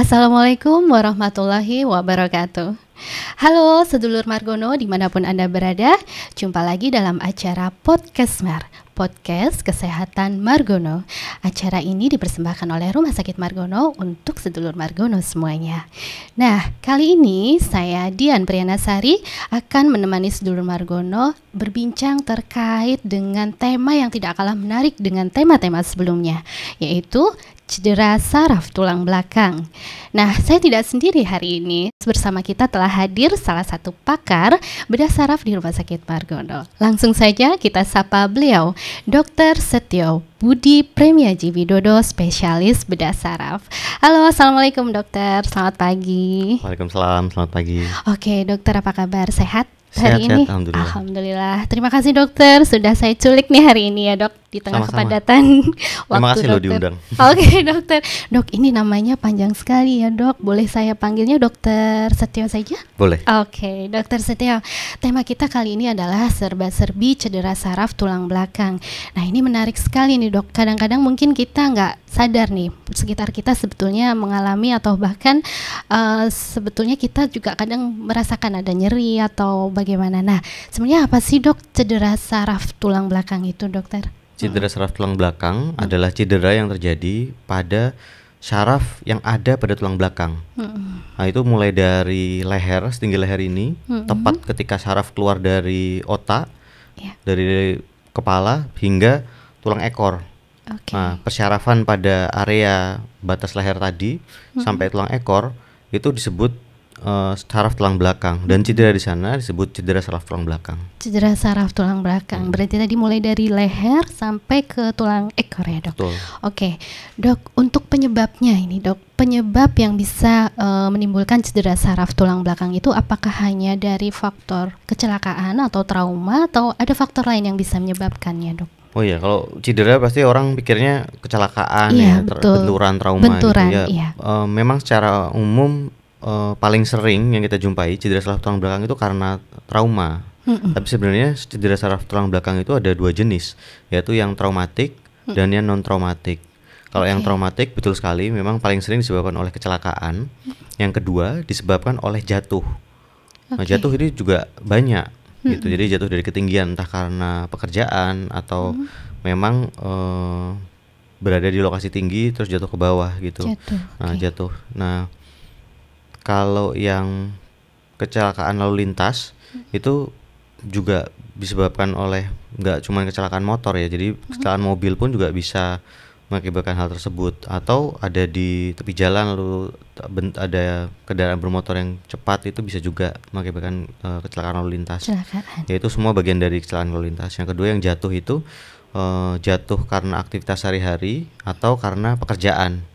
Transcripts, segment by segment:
Assalamualaikum warahmatullahi wabarakatuh. Halo sedulur Margono dimanapun Anda berada, jumpa lagi dalam acara Podcast Podcast Kesehatan Margono. Acara ini dipersembahkan oleh Rumah Sakit Margono untuk sedulur Margono semuanya. Nah, kali ini saya Dian Priyanasari akan menemani sedulur Margono berbincang terkait dengan tema yang tidak kalah menarik dengan tema-tema sebelumnya, yaitu cedera saraf tulang belakang. Nah, saya tidak sendiri hari ini. Bersama kita telah hadir salah satu pakar bedah saraf di Rumah Sakit Margono. Langsung saja kita sapa beliau, Dr. Setio Budi Premiaji Widodo, spesialis bedah saraf. Halo, assalamualaikum dokter. Selamat pagi. Waalaikumsalam, selamat pagi. Oke, dokter, apa kabar? Sehat? Sehat, Hari ini Alhamdulillah. Terima kasih dokter sudah saya culik nih hari ini ya dok, di tengah kepadatan waktu. Terima kasih loh diundang. Oke dokter. Dok, ini namanya panjang sekali ya dok. Boleh saya panggilnya dokter Setio saja? Boleh. Oke, dokter Setio. Tema kita kali ini adalah serba-serbi cedera saraf tulang belakang. Nah, ini menarik sekali nih dok. Kadang-kadang mungkin kita nggak sadar nih, sekitar kita sebetulnya mengalami atau bahkan sebetulnya kita juga kadang merasakan ada nyeri atau bagaimana. Nah, sebenarnya apa sih dok cedera saraf tulang belakang itu dokter? Cedera saraf tulang belakang adalah cedera yang terjadi pada saraf yang ada pada tulang belakang. Nah, itu mulai dari leher, setinggi leher ini, tepat ketika saraf keluar dari otak, dari kepala hingga tulang ekor. Nah, persyarafan pada area batas leher tadi sampai tulang ekor itu disebut saraf tulang belakang, dan cedera di sana disebut cedera saraf tulang belakang. Cedera saraf tulang belakang berarti tadi mulai dari leher sampai ke tulang ekor ya dok. Betul. Oke dok, untuk penyebabnya ini dok, penyebab yang bisa menimbulkan cedera saraf tulang belakang itu apakah hanya dari faktor kecelakaan atau trauma, atau ada faktor lain yang bisa menyebabkannya dok? Oh iya, kalau cedera pasti orang pikirnya kecelakaan, benturan, trauma gitu ya. Memang secara umum paling sering yang kita jumpai cedera saraf tulang belakang itu karena trauma. Tapi sebenarnya cedera saraf tulang belakang itu ada dua jenis, yaitu yang traumatik dan yang non traumatik. Kalau yang traumatik betul sekali, memang paling sering disebabkan oleh kecelakaan. Yang kedua disebabkan oleh jatuh. Nah, jatuh ini juga banyak gitu. Jadi jatuh dari ketinggian, entah karena pekerjaan atau memang berada di lokasi tinggi terus jatuh ke bawah gitu. Jatuh. Nah, kalau yang kecelakaan lalu lintas itu juga disebabkan oleh nggak cuma kecelakaan motor ya, jadi kecelakaan mobil pun juga bisa mengakibatkan hal tersebut. Atau ada di tepi jalan lalu ada kendaraan bermotor yang cepat, itu bisa juga mengakibatkan kecelakaan lalu lintas. Yaitu semua bagian dari kecelakaan lalu lintas. Yang kedua yang jatuh itu jatuh karena aktivitas sehari-hari atau karena pekerjaan.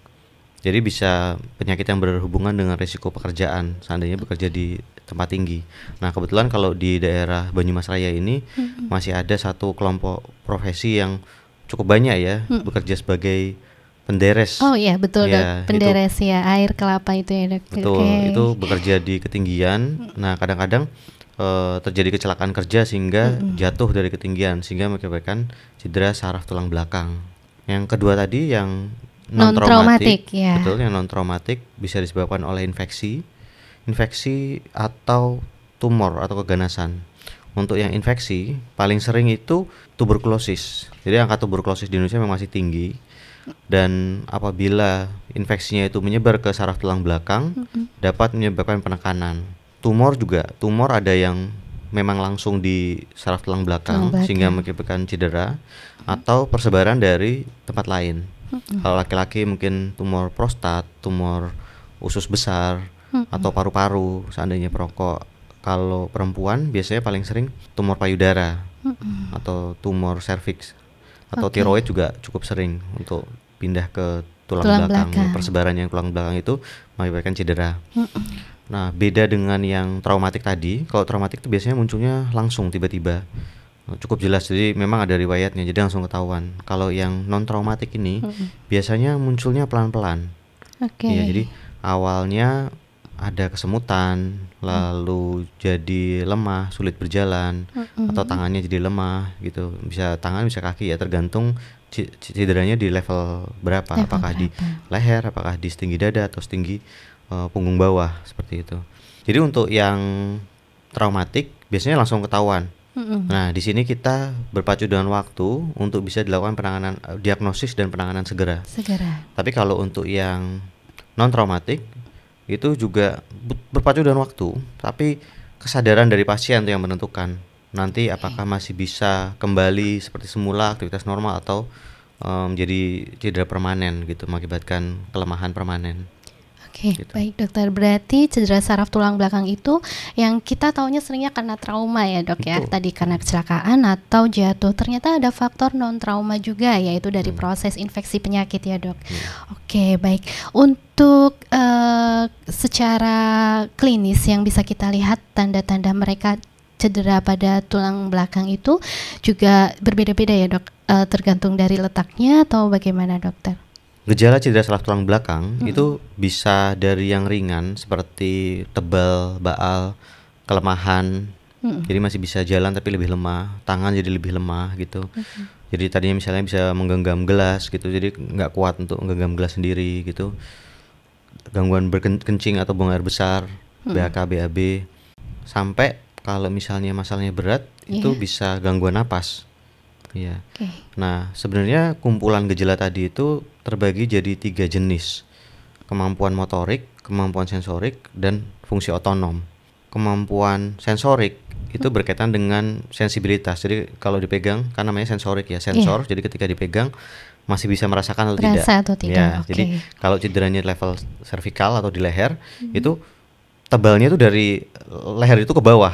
Jadi bisa penyakit yang berhubungan dengan risiko pekerjaan seandainya bekerja di tempat tinggi. Nah, kebetulan kalau di daerah Banyumas Raya ini masih ada satu kelompok profesi yang cukup banyak ya, bekerja sebagai penderes. Oh iya betul dok, penderes itu, ya air kelapa itu ya dok. Betul, itu bekerja di ketinggian. Nah, kadang-kadang terjadi kecelakaan kerja sehingga jatuh dari ketinggian sehingga mengakibatkan cedera saraf tulang belakang. Yang kedua tadi yang non traumatik, betul, yang non traumatik bisa disebabkan oleh infeksi atau tumor atau keganasan. Untuk yang infeksi paling sering itu tuberkulosis. Jadi angka tuberkulosis di Indonesia memang masih tinggi, dan apabila infeksinya itu menyebar ke saraf tulang belakang dapat menyebabkan penekanan. Tumor ada yang memang langsung di saraf tulang belakang sehingga mengakibatkan cedera, atau persebaran dari tempat lain. Kalau laki-laki mungkin tumor prostat, tumor usus besar, atau paru-paru seandainya perokok. Kalau perempuan biasanya paling sering tumor payudara atau tumor serviks, atau tiroid juga cukup sering untuk pindah ke tulang belakang. Persebaran yang tulang belakang itu mengakibatkan cedera. Nah, beda dengan yang traumatik tadi. Kalau traumatik itu biasanya munculnya langsung tiba-tiba, cukup jelas, jadi memang ada riwayatnya, jadi langsung ketahuan. Kalau yang non traumatik ini biasanya munculnya pelan-pelan. Ya, jadi awalnya ada kesemutan, lalu jadi lemah, sulit berjalan, atau tangannya jadi lemah gitu. Bisa tangan, bisa kaki ya, tergantung cederanya di level berapa, apakah di leher, apakah di setinggi dada atau setinggi punggung bawah, seperti itu. Jadi untuk yang traumatik biasanya langsung ketahuan. Nah, di sini kita berpacu dengan waktu untuk bisa dilakukan penanganan, diagnosis dan penanganan segera. Tapi kalau untuk yang non traumatik itu juga berpacu dengan waktu, tapi kesadaran dari pasien itu yang menentukan nanti apakah masih bisa kembali seperti semula aktivitas normal atau menjadi cedera permanen gitu, mengakibatkan kelemahan permanen. Oke, gitu. Baik dokter, berarti cedera saraf tulang belakang itu yang kita taunya seringnya karena trauma ya dok. Betul. Ya, tadi karena kecelakaan atau jatuh, ternyata ada faktor non trauma juga, yaitu dari proses infeksi penyakit ya dok. Oke, baik. Untuk secara klinis yang bisa kita lihat tanda-tanda mereka cedera pada tulang belakang itu juga berbeda-beda ya dok, tergantung dari letaknya atau bagaimana dokter? Gejala cedera saraf tulang belakang itu bisa dari yang ringan seperti tebal, baal, kelemahan, jadi masih bisa jalan tapi lebih lemah, tangan jadi lebih lemah gitu. Jadi tadinya misalnya bisa menggenggam gelas gitu, jadi nggak kuat untuk menggenggam gelas sendiri gitu. Gangguan berkencing atau buang air besar, BAK, BAB, sampai kalau misalnya masalahnya berat itu bisa gangguan napas. Ya. Nah, sebenarnya kumpulan gejala tadi itu terbagi jadi 3 jenis: kemampuan motorik, kemampuan sensorik, dan fungsi otonom. Kemampuan sensorik itu berkaitan dengan sensibilitas. Jadi kalau dipegang kan namanya sensorik ya, sensor. Jadi ketika dipegang masih bisa merasakan atau tidak. Ya, jadi kalau cederanya level servikal atau di leher itu tebalnya itu dari leher itu ke bawah.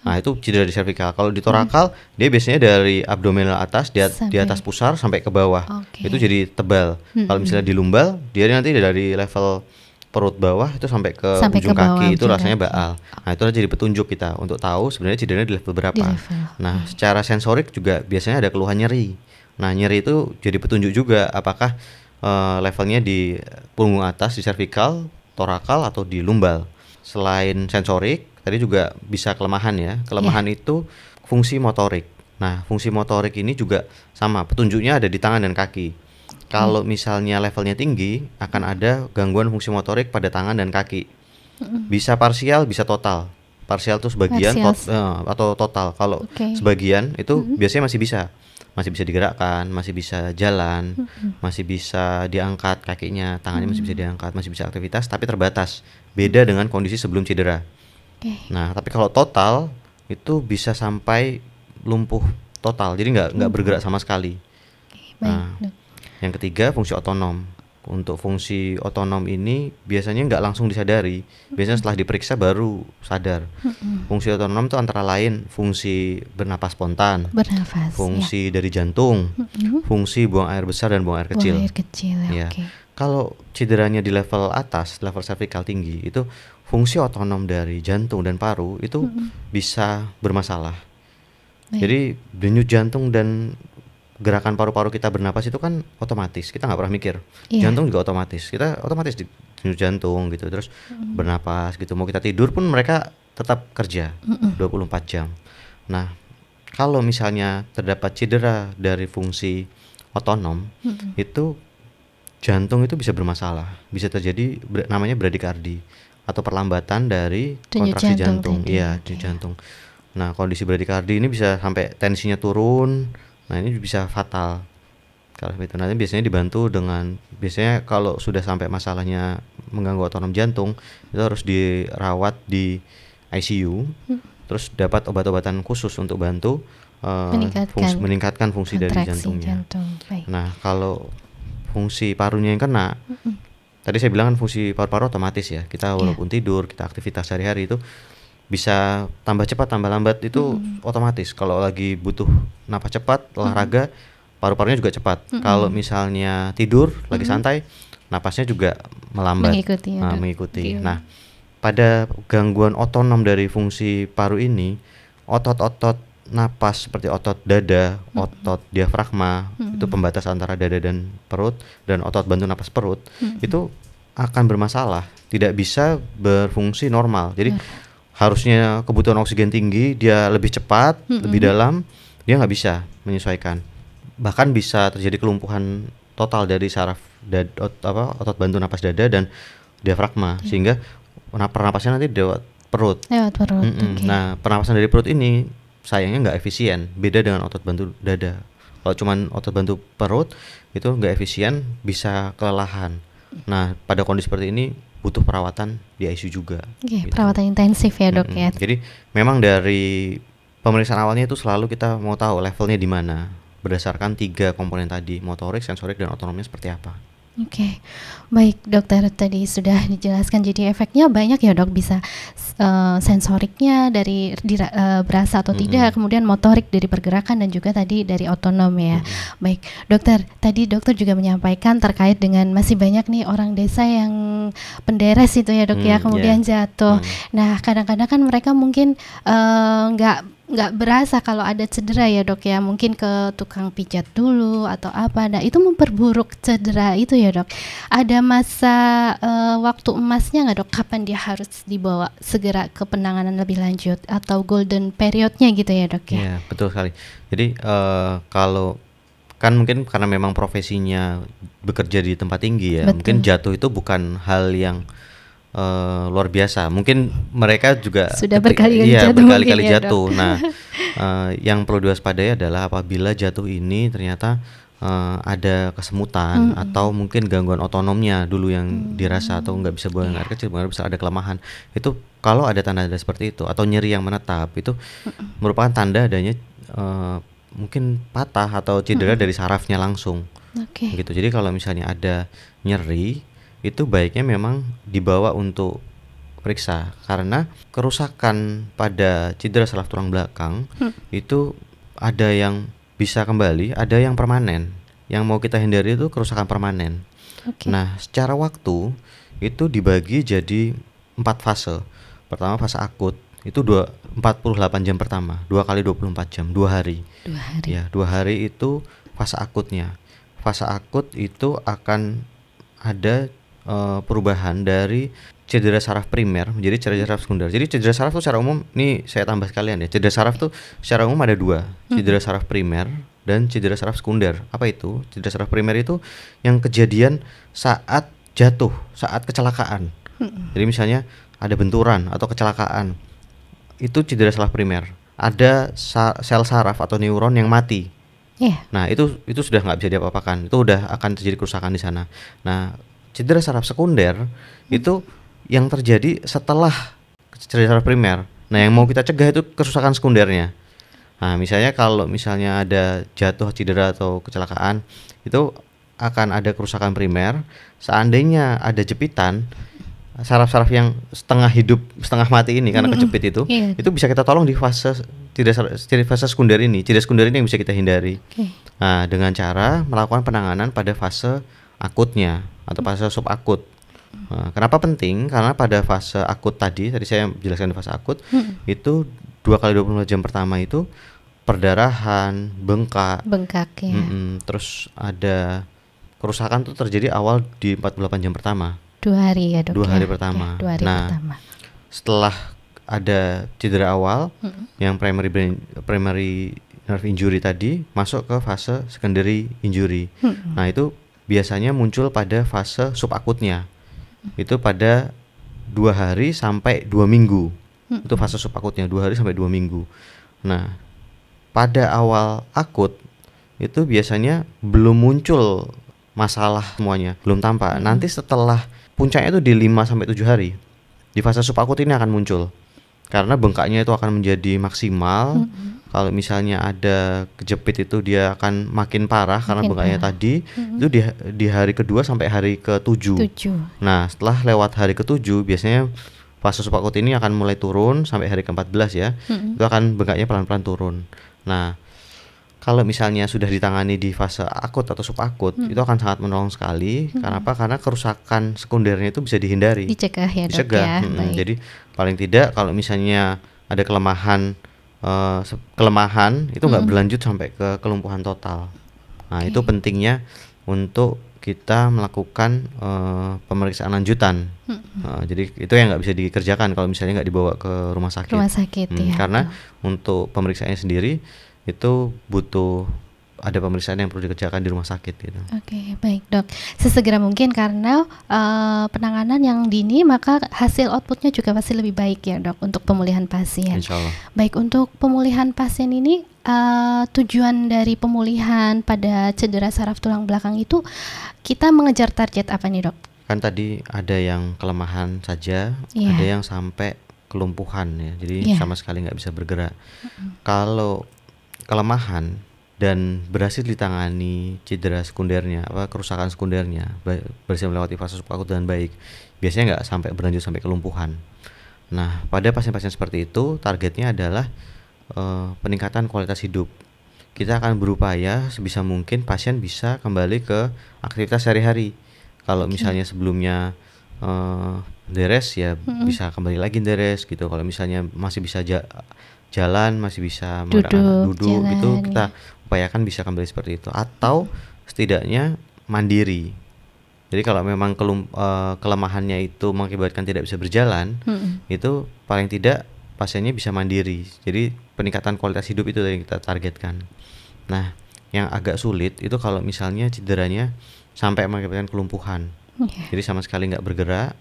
Nah, itu cedera di servikal. Kalau di torakal dia biasanya dari abdominal atas di atas pusar sampai ke bawah. Itu jadi tebal. Kalau misalnya di lumbal dia nanti dari level perut bawah itu sampai ke ujung kaki, itu rasanya baal. Nah, itu jadi petunjuk kita untuk tahu sebenarnya cederanya di level berapa. Nah, secara sensorik juga biasanya ada keluhan nyeri. Nah, nyeri itu jadi petunjuk juga apakah levelnya di punggung atas di servikal, torakal atau di lumbal. Selain sensorik, tadi juga bisa kelemahan ya. Kelemahan itu fungsi motorik. Nah, fungsi motorik ini juga sama, petunjuknya ada di tangan dan kaki. Kalau misalnya levelnya tinggi, akan ada gangguan fungsi motorik pada tangan dan kaki. Bisa parsial, bisa total. Parsial itu sebagian atau total. Kalau sebagian itu biasanya masih bisa digerakkan, masih bisa jalan, masih bisa diangkat kakinya, tangannya masih bisa diangkat, masih bisa aktivitas, tapi terbatas. Beda dengan kondisi sebelum cedera. Nah, tapi kalau total itu bisa sampai lumpuh total, jadi nggak bergerak sama sekali. Nah, yang ketiga fungsi otonom. Untuk fungsi otonom ini biasanya nggak langsung disadari, biasanya setelah diperiksa baru sadar. Fungsi otonom itu antara lain fungsi bernapas spontan, fungsi dari jantung, fungsi buang air besar dan buang air kecil. Ya. Kalau cederanya di level atas, level servikal tinggi, itu fungsi otonom dari jantung dan paru itu bisa bermasalah. Jadi denyut jantung dan gerakan paru-paru kita bernapas itu kan otomatis, kita nggak pernah mikir. Jantung juga otomatis, kita otomatis denyut jantung gitu, terus bernapas gitu. Mau kita tidur pun mereka tetap kerja 24 jam. Nah, kalau misalnya terdapat cedera dari fungsi otonom, itu jantung itu bisa bermasalah, bisa terjadi namanya bradikardi atau perlambatan dari kontraksi jantung. Iya, denyut jantung. Nah, kondisi bradikardi ini bisa sampai tensinya turun. Nah, ini bisa fatal. Kalau itu nanti biasanya dibantu dengan, biasanya kalau sudah sampai masalahnya mengganggu otonom jantung, itu harus dirawat di ICU, terus dapat obat-obatan khusus untuk bantu meningkatkan fungsi dari jantungnya. Nah, kalau fungsi parunya yang kena, tadi saya bilang kan fungsi paru-paru otomatis ya. Kita walaupun tidur, kita aktivitas sehari-hari itu bisa tambah cepat, tambah lambat itu otomatis. Kalau lagi butuh napas cepat, olahraga, paru-parunya juga cepat. Kalau misalnya tidur, lagi santai, napasnya juga melambat, mengikuti. Nah, pada gangguan otonom dari fungsi paru ini, otot-otot napas seperti otot dada, otot diafragma, itu pembatas antara dada dan perut, dan otot bantu napas perut, itu akan bermasalah, tidak bisa berfungsi normal. Jadi harusnya kebutuhan oksigen tinggi, dia lebih cepat, lebih dalam, dia nggak bisa menyesuaikan. bahkan bisa terjadi kelumpuhan total dari saraf otot bantu napas dada dan diafragma, sehingga pernapasan nanti lewat perut. Okay. Nah, pernapasan dari perut ini sayangnya nggak efisien, beda dengan otot bantu dada. Kalau cuman otot bantu perut itu nggak efisien, bisa kelelahan. Nah, pada kondisi seperti ini butuh perawatan di ICU juga. Gitu. Perawatan intensif ya dok ya. Jadi memang dari pemeriksaan awalnya itu selalu kita mau tahu levelnya di mana berdasarkan 3 komponen tadi, motorik, sensorik, dan otonomnya seperti apa. Oke, baik dokter, tadi sudah dijelaskan, jadi efeknya banyak ya dok, bisa sensoriknya dari berasa atau tidak, kemudian motorik dari pergerakan, dan juga tadi dari otonom ya. Baik dokter, tadi dokter juga menyampaikan terkait dengan masih banyak nih orang desa yang penderes itu ya dok ya, kemudian jatuh. Nah kadang-kadang kan mereka mungkin nggak berasa kalau ada cedera ya dok ya, mungkin ke tukang pijat dulu atau apa. Nah itu memperburuk cedera itu ya dok. Ada masa waktu emasnya nggak dok, kapan dia harus dibawa segera ke penanganan lebih lanjut, atau golden periodnya gitu ya dok ya? Iya betul sekali. Jadi kalau kan mungkin karena memang profesinya bekerja di tempat tinggi ya, mungkin jatuh itu bukan hal yang luar biasa. Mungkin mereka juga sudah berkali-kali jatuh. Nah, yang perlu diwaspadai adalah apabila jatuh ini ternyata ada kesemutan atau mungkin gangguan otonomnya dulu yang dirasa, atau nggak bisa buang air kecil, bisa ada kelemahan. Itu kalau ada tanda-tanda seperti itu atau nyeri yang menetap, itu merupakan tanda adanya mungkin patah atau cedera dari sarafnya langsung. Gitu. Jadi kalau misalnya ada nyeri, itu baiknya memang dibawa untuk periksa, karena kerusakan pada cedera saraf tulang belakang itu ada yang bisa kembali, ada yang permanen. Yang mau kita hindari itu kerusakan permanen. Nah, secara waktu itu dibagi jadi 4 fase. Pertama fase akut, itu 48 jam pertama, 2 kali 24 jam, 2 hari. 2 hari. Ya, 2 hari itu fase akutnya. Fase akut itu akan ada perubahan dari cedera saraf primer menjadi cedera saraf sekunder. Jadi cedera saraf itu secara umum, ini saya tambah sekalian ya, cedera saraf itu secara umum ada 2, cedera saraf primer dan cedera saraf sekunder. Apa itu? Cedera saraf primer itu yang kejadian saat jatuh, saat kecelakaan. Jadi misalnya ada benturan atau kecelakaan, itu cedera saraf primer. Ada sel saraf atau neuron yang mati. Nah itu sudah nggak bisa diapa-apakan, itu udah akan terjadi kerusakan di sana. Nah cedera saraf sekunder itu yang terjadi setelah cedera saraf primer. Nah yang mau kita cegah itu kerusakan sekundernya. Nah misalnya kalau misalnya ada jatuh, cedera atau kecelakaan, itu akan ada kerusakan primer. Seandainya ada jepitan, saraf-saraf yang setengah hidup setengah mati ini karena kejepit itu bisa kita tolong di fase fase sekunder ini. Cedera sekunder ini yang bisa kita hindari. Nah dengan cara melakukan penanganan pada fase akutnya atau fase subakut. Nah, kenapa penting? Karena pada fase akut tadi saya jelaskan di fase akut itu 2 kali 24 jam pertama itu perdarahan, bengkak ya. Terus ada kerusakan tuh terjadi awal di 48 jam pertama. 2 hari ya dok. 2 hari pertama. 2 hari pertama. Setelah ada cedera awal yang primary nerve injury tadi, masuk ke fase secondary injury. Nah itu biasanya muncul pada fase subakutnya. Itu pada 2 hari sampai 2 minggu. Itu fase subakutnya 2 hari sampai 2 minggu. Nah, pada awal akut itu biasanya belum muncul masalah semuanya, belum tampak. Nanti setelah puncaknya itu di 5 sampai 7 hari. Di fase subakut ini akan muncul. Karena bengkaknya itu akan menjadi maksimal. Kalau misalnya ada kejepit itu dia akan makin parah karena bengkaknya tadi. Itu di hari kedua sampai hari ke-7. Nah setelah lewat hari ke-7 biasanya fase subakut ini akan mulai turun sampai hari ke-14 ya. Itu akan bengkaknya pelan-pelan turun. Nah kalau misalnya sudah ditangani di fase akut atau subakut, itu akan sangat menolong sekali. Kenapa? Karena kerusakan sekundernya itu bisa dihindari. Dicegah ya dok ya. Jadi paling tidak kalau misalnya ada kelemahan itu nggak berlanjut sampai ke kelumpuhan total. Nah itu pentingnya untuk kita melakukan pemeriksaan lanjutan. Jadi itu yang nggak bisa dikerjakan kalau misalnya nggak dibawa ke rumah sakit. Ya. Karena untuk pemeriksaannya sendiri itu butuh ada pemeriksaan yang perlu dikerjakan di rumah sakit gitu. Oke, baik dok. Sesegera mungkin karena penanganan yang dini maka hasil outputnya juga pasti lebih baik ya dok untuk pemulihan pasien. Insya Allah. Baik, untuk pemulihan pasien ini tujuan dari pemulihan pada cedera saraf tulang belakang itu kita mengejar target apa nih dok? Kan tadi ada yang kelemahan saja, ada yang sampai kelumpuhan ya, jadi sama sekali nggak bisa bergerak. Kalau kelemahan dan berhasil ditangani cedera sekundernya, kerusakan sekundernya, berhasil melewati fase subakut dengan baik, biasanya nggak sampai berlanjut sampai kelumpuhan. Nah, pada pasien-pasien seperti itu, targetnya adalah peningkatan kualitas hidup. Kita akan berupaya sebisa mungkin pasien bisa kembali ke aktivitas sehari-hari. Kalau misalnya sebelumnya deres ya bisa kembali lagi deres gitu. Kalau misalnya masih bisa jalan, masih bisa duduk itu kita upayakan bisa kembali seperti itu, atau setidaknya mandiri. Jadi kalau memang kelemahannya itu mengakibatkan tidak bisa berjalan, itu paling tidak pasiennya bisa mandiri. Jadi peningkatan kualitas hidup itu yang kita targetkan. Nah, yang agak sulit itu kalau misalnya cederanya sampai mengakibatkan kelumpuhan. Jadi sama sekali nggak bergerak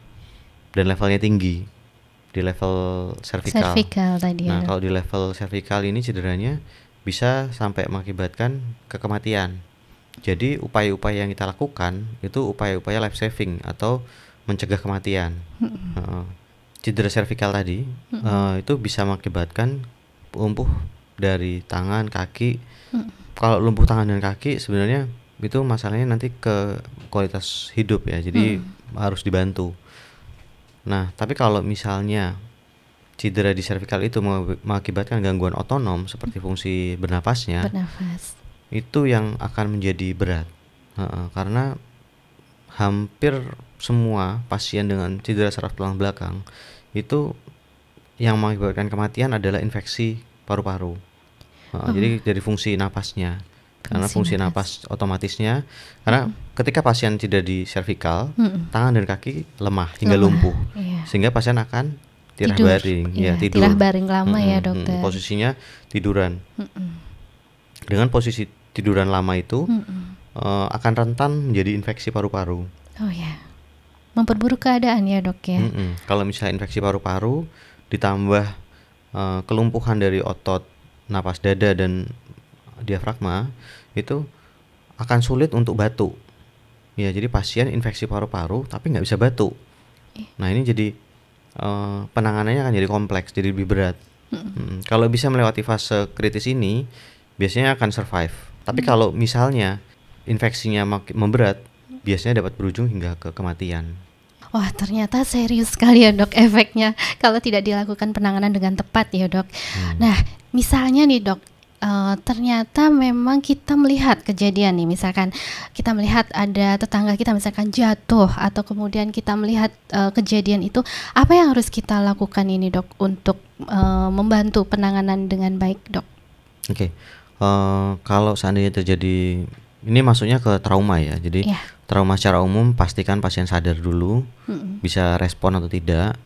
dan levelnya tinggi di level cervical tadi. Nah, kalau di level cervical ini cederanya bisa sampai mengakibatkan kematian. Jadi upaya-upaya yang kita lakukan itu upaya-upaya life saving atau mencegah kematian. Cedera cervical tadi itu bisa mengakibatkan lumpuh dari tangan, kaki. Kalau lumpuh tangan dan kaki sebenarnya itu masalahnya nanti ke kualitas hidup ya. Jadi harus dibantu. Nah, tapi kalau misalnya cedera di cervical itu mengakibatkan gangguan otonom seperti fungsi bernapasnya, itu yang akan menjadi berat. Karena hampir semua pasien dengan cedera saraf tulang belakang itu yang mengakibatkan kematian adalah infeksi paru-paru. Jadi dari fungsi napasnya. Karena fungsi napas otomatisnya, karena ketika pasien cedera di cervical, tangan dan kaki lemah hingga lumpuh, sehingga pasien akan tirah baring, tidur. Tirah baring lama ya dokter. Posisinya tiduran. Dengan posisi tiduran lama itu akan rentan menjadi infeksi paru-paru. Oh ya, memperburuk keadaan ya dok ya. Kalau misalnya infeksi paru-paru ditambah kelumpuhan dari otot napas dada dan diafragma, itu akan sulit untuk batuk. Ya, jadi pasien infeksi paru-paru tapi nggak bisa batuk. Nah, ini jadi penanganannya akan jadi kompleks, jadi lebih berat. Kalau bisa melewati fase kritis ini, biasanya akan survive. Tapi kalau misalnya infeksinya memberat, biasanya dapat berujung hingga ke kematian. Wah, ternyata serius sekali ya dok efeknya kalau tidak dilakukan penanganan dengan tepat ya dok. Nah, misalnya nih dok, ternyata memang kita melihat kejadian nih, misalkan kita melihat ada tetangga kita misalkan jatuh, atau kemudian kita melihat kejadian itu, apa yang harus kita lakukan ini dok untuk membantu penanganan dengan baik dok? Kalau seandainya terjadi, ini masuknya ke trauma ya, jadi trauma secara umum pastikan pasien sadar dulu, bisa respon atau tidak.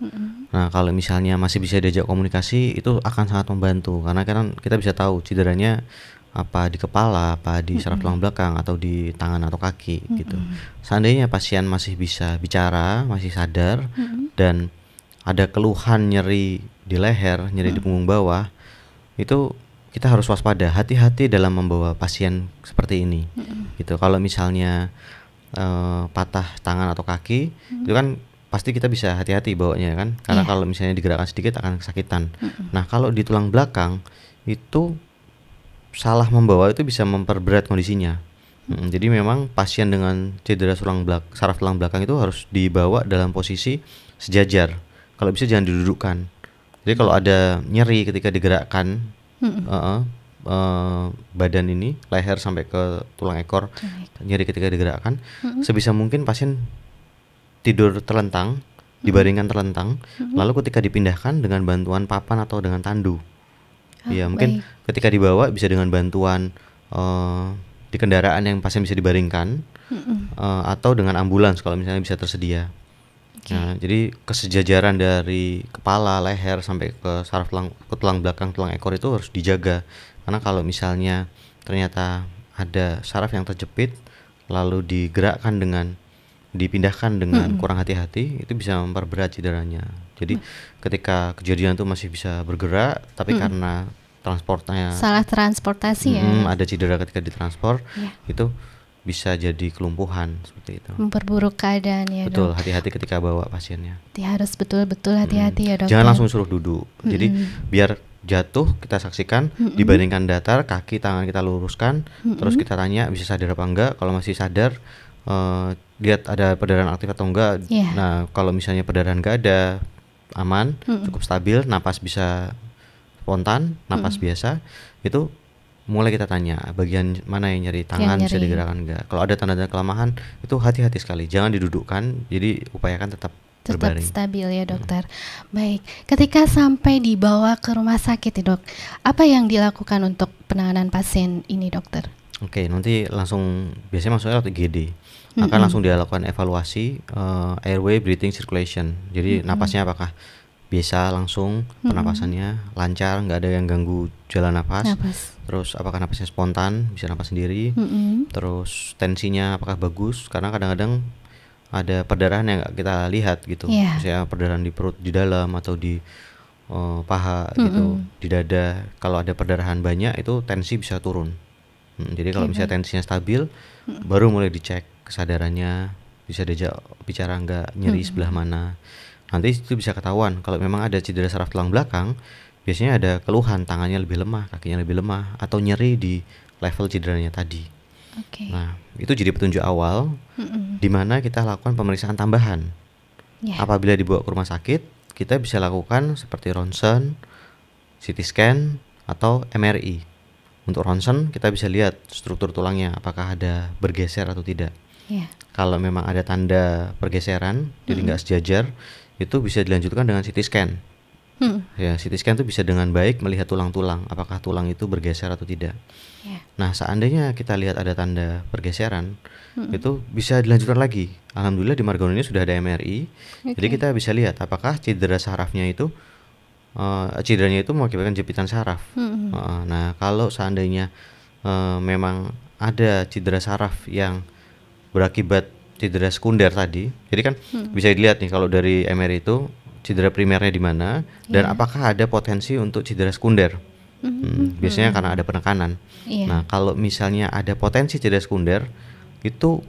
Nah, kalau misalnya masih bisa diajak komunikasi, itu akan sangat membantu, karena kan kita bisa tahu cederanya apa di kepala, apa di saraf tulang belakang, atau di tangan atau kaki gitu. Seandainya pasien masih bisa bicara, masih sadar, dan ada keluhan nyeri di leher, nyeri di punggung bawah, itu kita harus waspada, hati-hati dalam membawa pasien seperti ini. Gitu. Kalau misalnya patah tangan atau kaki, itu kan pasti kita bisa hati-hati bawanya kan, karena kalau misalnya digerakkan sedikit akan kesakitan. Nah, kalau di tulang belakang itu salah membawa itu bisa memperberat kondisinya. Jadi memang pasien dengan cedera saraf tulang belakang itu harus dibawa dalam posisi sejajar. Kalau bisa jangan didudukkan. Jadi kalau ada nyeri ketika digerakkan badan ini, leher sampai ke tulang ekor, nyeri ketika digerakkan, sebisa mungkin pasien tidur terlentang, dibaringkan terlentang, lalu ketika dipindahkan dengan bantuan papan atau dengan tandu. Mungkin ketika dibawa bisa dengan bantuan di kendaraan yang pasien bisa dibaringkan, atau dengan ambulans kalau misalnya bisa tersedia. Nah, jadi kesejajaran dari kepala, leher sampai ke saraf tulang belakang, tulang ekor itu harus dijaga. Karena kalau misalnya ternyata ada saraf yang terjepit lalu dipindahkan dengan kurang hati-hati, itu bisa memperberat cederanya. Jadi ketika kejadian itu masih bisa bergerak, tapi karena transportnya salah transportasi ada cedera ketika ditransport, itu bisa jadi kelumpuhan seperti itu. Memperburuk keadaan ya. Betul, hati-hati ketika bawa pasiennya. Harus betul-betul hati-hati ya dokter. Jangan langsung suruh duduk. Jadi biar jatuh kita saksikan, dibandingkan datar, kaki tangan kita luruskan, terus kita tanya bisa sadar apa enggak. Kalau masih sadar, lihat ada perdarahan aktif atau enggak. Nah kalau misalnya perdarahan enggak ada, aman, cukup stabil, napas bisa spontan, napas biasa, itu mulai kita tanya bagian mana yang nyeri, tangan bisa digerakkan enggak. Kalau ada tanda-tanda kelemahan, itu hati-hati sekali, jangan didudukkan. Jadi upayakan tetap berbaring, stabil ya dokter. Baik, ketika sampai dibawa ke rumah sakit ya dok, apa yang dilakukan untuk penanganan pasien ini dokter? Oke, nanti langsung biasanya masuknya waktu IGD. Akan langsung dilakukan evaluasi airway, breathing, circulation. Jadi napasnya apakah biasa langsung, pernapasannya lancar, nggak ada yang ganggu jalan napas. Terus apakah napasnya spontan, bisa napas sendiri. Terus tensinya apakah bagus, karena kadang-kadang ada perdarahan yang nggak kita lihat gitu. Misalnya perdarahan di perut di dalam atau di paha gitu, di dada. Kalau ada perdarahan banyak itu tensi bisa turun. Jadi kalau misalnya tensinya stabil, baru mulai dicek kesadarannya, bisa diajak bicara nggak, nyeri sebelah mana. Nanti itu bisa ketahuan kalau memang ada cedera saraf tulang belakang, biasanya ada keluhan tangannya lebih lemah, kakinya lebih lemah, atau nyeri di level cederanya tadi. Nah itu jadi petunjuk awal di mana kita lakukan pemeriksaan tambahan. Apabila dibawa ke rumah sakit, kita bisa lakukan seperti ronsen, CT scan, atau MRI. Untuk ronsen kita bisa lihat struktur tulangnya apakah ada bergeser atau tidak. Kalau memang ada tanda pergeseran, jadi nggak sejajar, itu bisa dilanjutkan dengan CT scan. Ya, CT scan itu bisa dengan baik melihat tulang-tulang, apakah tulang itu bergeser atau tidak. Nah, seandainya kita lihat ada tanda pergeseran, itu bisa dilanjutkan lagi. Alhamdulillah di Margono ini sudah ada MRI, jadi kita bisa lihat apakah cedera sarafnya itu cederanya itu mengakibatkan jepitan saraf. Nah, kalau seandainya memang ada cedera saraf yang berakibat cedera sekunder tadi, jadi kan bisa dilihat nih kalau dari MRI itu cedera primernya di mana dan apakah ada potensi untuk cedera sekunder. Biasanya karena ada penekanan. Nah, kalau misalnya ada potensi cedera sekunder, itu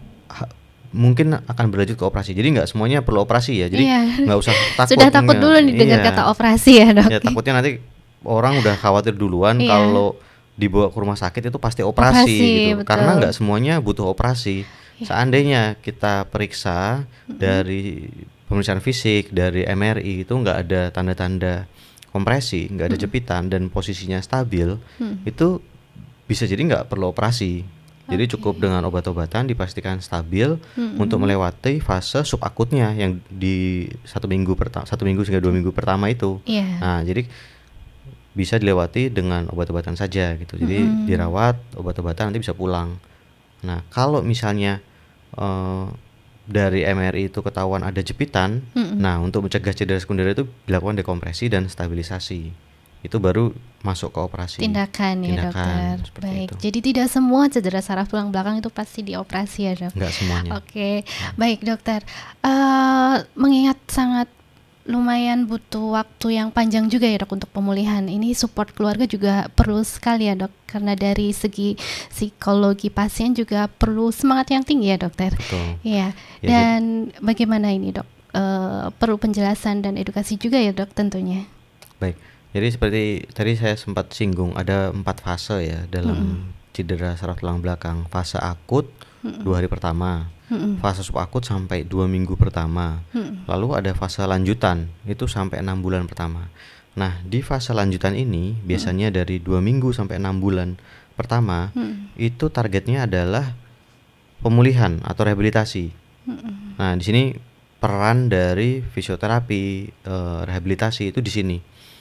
mungkin akan berlanjut ke operasi. Jadi nggak semuanya perlu operasi ya. Jadi nggak usah takut. Sudah takut dulu didengar kata operasi ya dok. Ya takutnya nanti orang udah khawatir duluan kalau dibawa ke rumah sakit itu pasti operasi gitu. Betul. Karena nggak semuanya butuh operasi. Seandainya kita periksa dari pemeriksaan fisik, dari MRI itu nggak ada tanda-tanda kompresi, nggak ada jepitan dan posisinya stabil, itu bisa jadi nggak perlu operasi. Jadi cukup dengan obat-obatan dipastikan stabil untuk melewati fase subakutnya yang di 1 minggu hingga 2 minggu pertama itu. Nah, jadi bisa dilewati dengan obat-obatan saja gitu. Jadi dirawat, obat-obatan nanti bisa pulang. Nah, kalau misalnya dari MRI itu ketahuan ada jepitan, nah untuk mencegah cedera sekunder itu dilakukan dekompresi dan stabilisasi. Itu baru masuk ke operasi. Tindakan ya dokter. Baik, itu. Jadi tidak semua cedera saraf tulang belakang itu pasti dioperasi ya dok? Enggak semuanya. Baik dokter. Mengingat sangat lumayan butuh waktu yang panjang juga ya dok untuk pemulihan. Ini support keluarga juga perlu sekali ya dok, karena dari segi psikologi pasien juga perlu semangat yang tinggi ya dokter. Betul. Ya. Dan bagaimana ini dok? Perlu penjelasan dan edukasi juga ya dok tentunya. Baik. Jadi seperti tadi saya sempat singgung ada 4 fase ya dalam cedera saraf tulang belakang. Fase akut 2 hari pertama, fase subakut sampai 2 minggu pertama, lalu ada fase lanjutan itu sampai 6 bulan pertama. Nah di fase lanjutan ini biasanya dari 2 minggu sampai 6 bulan pertama itu targetnya adalah pemulihan atau rehabilitasi. Nah di sini peran dari fisioterapi, rehabilitasi itu di sini.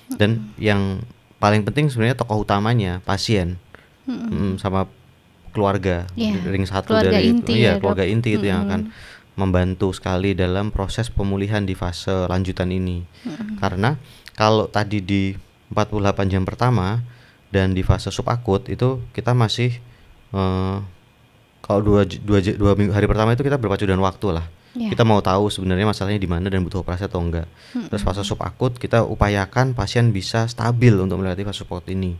Dan yang paling penting sebenarnya tokoh utamanya pasien sama keluarga, ring satu keluarga dari inti itu, keluarga inti itu yang akan membantu sekali dalam proses pemulihan di fase lanjutan ini. Karena kalau tadi di 48 jam pertama dan di fase subakut itu kita masih kalau dua minggu hari pertama itu kita berpacu dengan waktu lah. Kita mau tahu sebenarnya masalahnya di mana dan butuh operasi atau enggak. Terus fase subakut kita upayakan pasien bisa stabil untuk melewati fase subakut ini,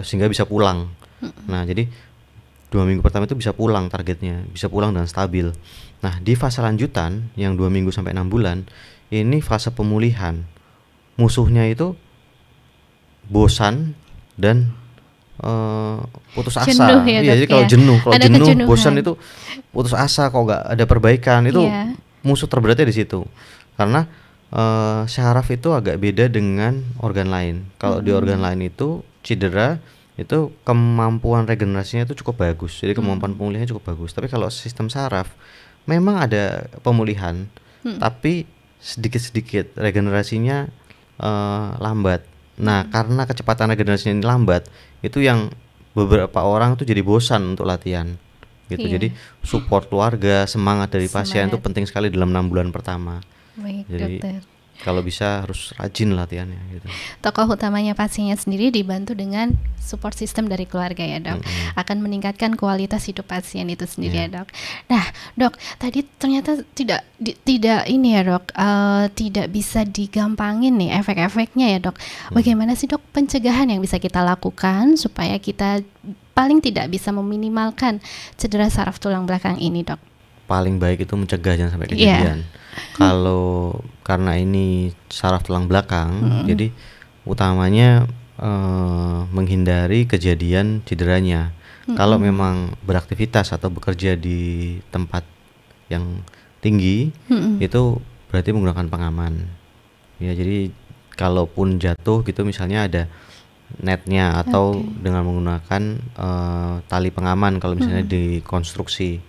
sehingga bisa pulang. Nah jadi 2 minggu pertama itu bisa pulang, targetnya bisa pulang dan stabil. Nah di fase lanjutan yang 2 minggu sampai 6 bulan ini fase pemulihan. Musuhnya itu bosan dan putus asa. Jenuh ya, iya, jadi kalau jenuh, bosan itu putus asa, kok nggak ada perbaikan itu musuh terberatnya di situ. Karena syaraf itu agak beda dengan organ lain. Kalau di organ lain itu cedera itu kemampuan regenerasinya itu cukup bagus. Jadi kemampuan pemulihannya cukup bagus. Tapi kalau sistem saraf memang ada pemulihan, tapi sedikit-sedikit regenerasinya lambat. Nah, karena kecepatan regenerasinya ini lambat, itu yang beberapa orang tuh jadi bosan untuk latihan gitu. Jadi support keluarga, semangat dari pasien itu penting sekali dalam 6 bulan pertama. Baik, jadi dokter. Kalau bisa harus rajin latihannya gitu. Tokoh utamanya pasiennya sendiri dibantu dengan support system dari keluarga ya dok, akan meningkatkan kualitas hidup pasien itu sendiri ya dok. Nah dok, tadi ternyata tidak ini ya dok, tidak bisa digampangin nih efek-efeknya ya dok. Bagaimana sih dok pencegahan yang bisa kita lakukan supaya kita paling tidak bisa meminimalkan cedera saraf tulang belakang ini dok? Paling baik itu mencegah, jangan sampai kejadian. Kalau karena ini saraf tulang belakang, jadi utamanya menghindari kejadian cederanya. Kalau memang beraktivitas atau bekerja di tempat yang tinggi, itu berarti menggunakan pengaman. Ya, jadi kalaupun jatuh gitu misalnya ada netnya atau dengan menggunakan tali pengaman kalau misalnya di konstruksi.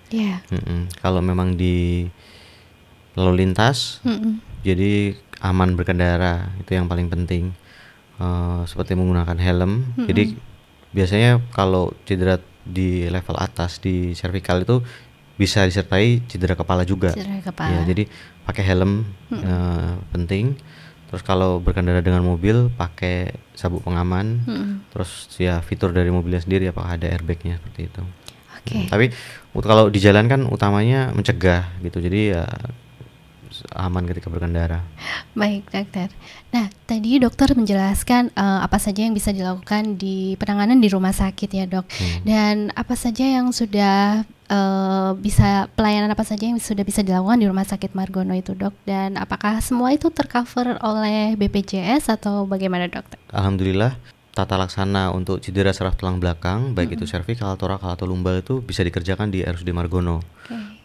Kalau memang di lalu lintas, jadi aman berkendara itu yang paling penting. Seperti menggunakan helm. Jadi biasanya kalau cedera di level atas di cervical itu bisa disertai cedera kepala juga. Ya, jadi pakai helm penting. Terus kalau berkendara dengan mobil pakai sabuk pengaman. Terus ya fitur dari mobilnya sendiri apakah ada airbagnya seperti itu. Tapi kalau di jalan kan utamanya mencegah gitu. Jadi ya aman ketika berkendara. Baik dokter. Nah tadi dokter menjelaskan apa saja yang bisa dilakukan di penanganan di rumah sakit ya dok. Dan apa saja yang sudah pelayanan apa saja yang sudah bisa dilakukan di Rumah Sakit Margono itu dok, dan apakah semua itu tercover oleh BPJS atau bagaimana dokter? Alhamdulillah tata laksana untuk cedera saraf tulang belakang baik itu cervical, torakal atau lumbal itu bisa dikerjakan di RSUD Margono.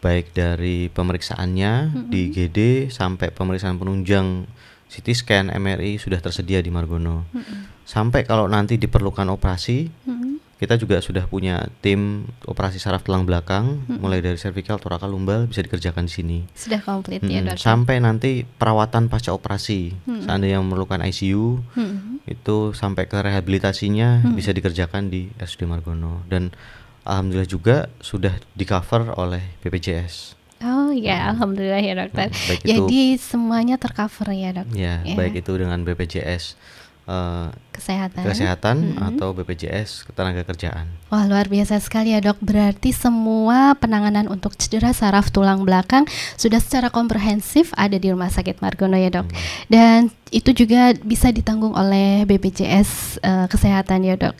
Baik dari pemeriksaannya di IGD sampai pemeriksaan penunjang CT scan, MRI sudah tersedia di Margono. Sampai kalau nanti diperlukan operasi, kita juga sudah punya tim operasi saraf tulang belakang, mulai dari cervical, torakal, lumbal bisa dikerjakan di sini. Sudah komplit ya dokter. Sampai nanti perawatan pasca operasi, seandainya memerlukan ICU, itu sampai ke rehabilitasinya bisa dikerjakan di RSUD Margono. Dan alhamdulillah juga sudah di cover oleh BPJS. Oh ya, alhamdulillah ya dokter. Jadi semuanya tercover ya dok. Ya, baik itu dengan BPJS kesehatan atau BPJS ketenagakerjaan. Wah luar biasa sekali ya dok. Berarti semua penanganan untuk cedera saraf tulang belakang sudah secara komprehensif ada di Rumah Sakit Margono ya dok. Dan itu juga bisa ditanggung oleh BPJS kesehatan ya dok.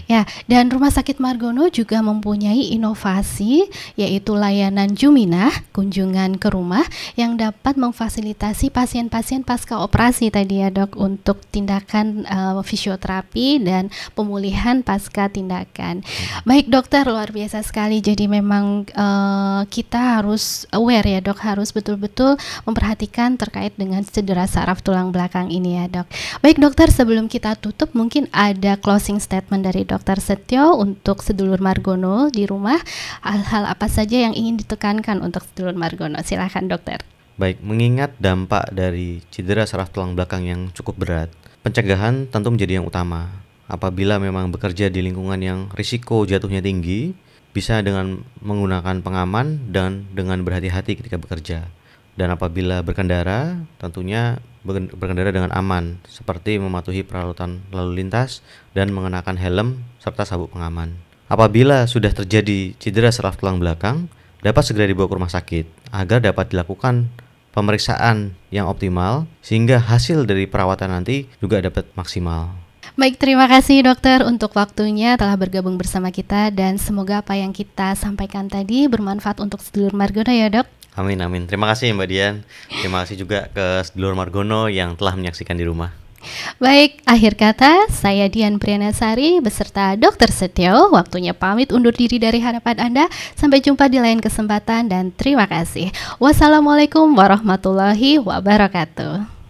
Ya, dan Rumah Sakit Margono juga mempunyai inovasi yaitu layanan Juminah, kunjungan ke rumah yang dapat memfasilitasi pasien-pasien pasca operasi tadi ya dok untuk tindakan fisioterapi dan pemulihan pasca tindakan. Baik dokter, luar biasa sekali. Jadi memang kita harus aware ya dok, harus betul-betul memperhatikan terkait dengan cedera saraf tulang belakang ini ya dok. Baik dokter, sebelum kita tutup mungkin ada closing statement dari Dokter Setio untuk sedulur Margono di rumah. Hal-hal apa saja yang ingin ditekankan untuk sedulur Margono? Silakan dokter. Baik, mengingat dampak dari cedera saraf tulang belakang yang cukup berat, pencegahan tentu menjadi yang utama. Apabila memang bekerja di lingkungan yang risiko jatuhnya tinggi, bisa dengan menggunakan pengaman dan dengan berhati-hati ketika bekerja. Dan apabila berkendara, tentunya berkendara dengan aman, seperti mematuhi peralatan lalu lintas dan mengenakan helm serta sabuk pengaman. Apabila sudah terjadi cedera saraf tulang belakang, dapat segera dibawa ke rumah sakit agar dapat dilakukan pemeriksaan yang optimal sehingga hasil dari perawatan nanti juga dapat maksimal. Baik, terima kasih dokter untuk waktunya telah bergabung bersama kita dan semoga apa yang kita sampaikan tadi bermanfaat untuk sedulur Margono ya dok. Amin amin. Terima kasih Mbak Dian. Terima kasih juga ke sedulur Margono yang telah menyaksikan di rumah. Baik, akhir kata saya Dian Priyanasari beserta Dr. Setio. Waktunya pamit undur diri dari hadapan Anda. Sampai jumpa di lain kesempatan dan terima kasih. Wassalamualaikum warahmatullahi wabarakatuh.